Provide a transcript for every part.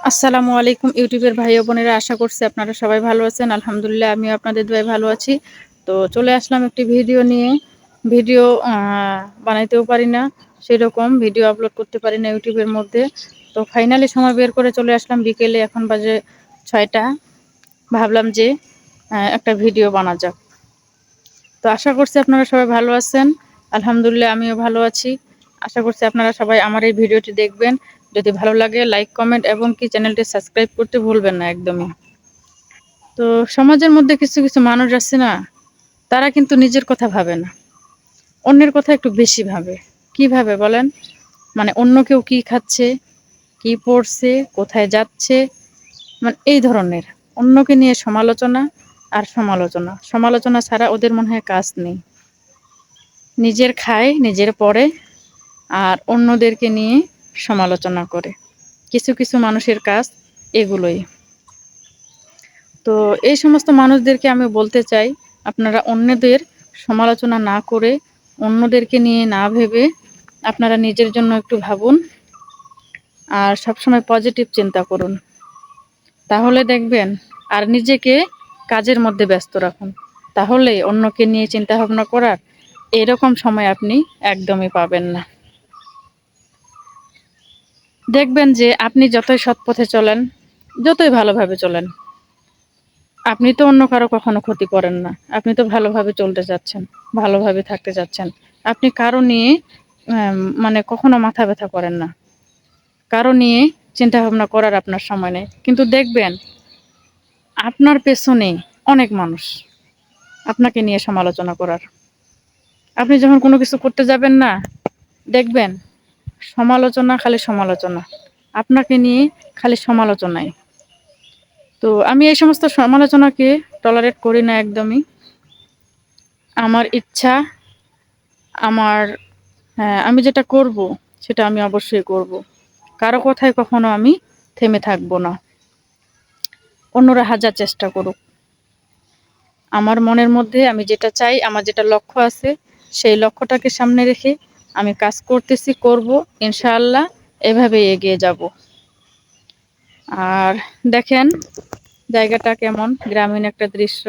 আসসালামু আলাইকুম ইউটিউবের ভাই ও বোনেরা, আশা করছি আপনারা সবাই ভালো আছেন। আলহামদুলিল্লাহ আমিও আপনাদের দোয়ায় ভালো আছি। তো চলে আসলাম একটি ভিডিও নিয়ে। ভিডিও বানাইতেও পারি না, সেরকম ভিডিও আপলোড করতে পারি না ইউটিউবের মধ্যে। তো ফাইনালি সময় বের করে চলে আসলাম বিকেলে, এখন বাজে 6টা। ভাবলাম যে একটা ভিডিও বানা যাক। তো আশা করছি আপনারা সবাই ভালো আছেন। আলহামদুলিল্লাহ আমিও ভালো আছি। আশা করছি আপনারা সবাই আমার এই ভিডিওটি দেখবেন। যদি ভালো লাগে লাইক, কমেন্ট এবং কি চ্যানেলটি সাবস্ক্রাইব করতে ভুলবেন না একদমই। তো সমাজের মধ্যে কিছু কিছু মানুষ আছে না, তারা কিন্তু নিজের কথা ভাবে না, অন্যের কথা একটু বেশি ভাবে। কি ভাবে বলেন? মানে অন্য কেউ কি খাচ্ছে, কি পড়ছে, কোথায় যাচ্ছে, মানে এই ধরনের অন্যকে নিয়ে সমালোচনা আর সমালোচনা সমালোচনা ছাড়া ওদের মনে হয় কাজ নেই। নিজের খায়, নিজের পড়ে, আর অন্যদেরকে নিয়ে সমালোচনা করে। কিছু কিছু মানুষের কাজ এগুলোই। তো এই সমস্ত মানুষদেরকে আমি বলতে চাই, আপনারা অন্যদের সমালোচনা না করে, অন্যদেরকে নিয়ে না ভেবে আপনারা নিজের জন্য একটু ভাবুন, আর সবসময় পজিটিভ চিন্তা করুন। তাহলে দেখবেন, আর নিজেকে কাজের মধ্যে ব্যস্ত রাখুন। তাহলে অন্যকে নিয়ে চিন্তা ভাবনা করার এরকম সময় আপনি একদমই পাবেন না। দেখবেন যে আপনি যতই সৎ পথে চলেন, যতই ভালোভাবে চলেন, আপনি তো অন্য কারো কখনো ক্ষতি করেন না। আপনি তো ভালোভাবে চলতে চাচ্ছেন, ভালোভাবে থাকতে চাচ্ছেন। আপনি কারো নিয়ে মানে কখনো মাথা ব্যথা করেন না। কারো নিয়ে চিন্তা ভাবনা করার আপনার সময় নেই। কিন্তু দেখবেন আপনার পেছনে অনেক মানুষ আপনাকে নিয়ে সমালোচনা করার। আপনি যখন কোনো কিছু করতে যাবেন না, দেখবেন সমালোচনা, খালি সমালোচনা। আপনাকে নিয়ে খালি সমালোচনাই। তো আমি এই সমস্ত সমালোচনাকে টলারেট করি না একদমই। আমার ইচ্ছা, আমার হ্যাঁ, আমি যেটা করব সেটা আমি অবশ্যই করব। কারো কথায় কখনো আমি থেমে থাকবো না। অন্যরা হাজার চেষ্টা করুক, আমার মনের মধ্যে আমি যেটা চাই, আমার যেটা লক্ষ্য আছে, সেই লক্ষ্যটাকে সামনে রেখে আমি কাজ করতেছি, করব ইনশাআল্লাহ। এভাবেই এগিয়ে যাব। আর দেখেন জায়গাটা কেমন, গ্রামীণ একটা দৃশ্য।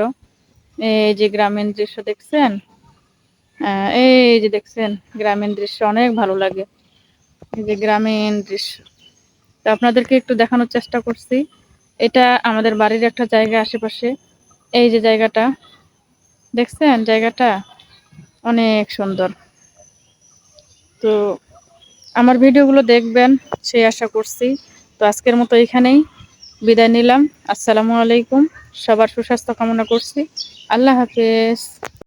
এই যে গ্রামীণ দৃশ্য দেখছেন, এই যে দেখছেন গ্রামীণ দৃশ্য অনেক ভালো লাগে। এই যে গ্রামীণ দৃশ্য, তো আপনাদেরকে একটু দেখানোর চেষ্টা করছি। এটা আমাদের বাড়ির একটা জায়গা আশেপাশে। এই যে জায়গাটা দেখছেন, জায়গাটা অনেক সুন্দর। তো আমার ভিডিওগুলো দেখবেন সেই আশা করছি। তো আজকের মতো এখানেই বিদায় নিলাম। আসসালামু আলাইকুম। সবার সুস্বাস্থ্য কামনা করছি। আল্লাহ হাফেজ।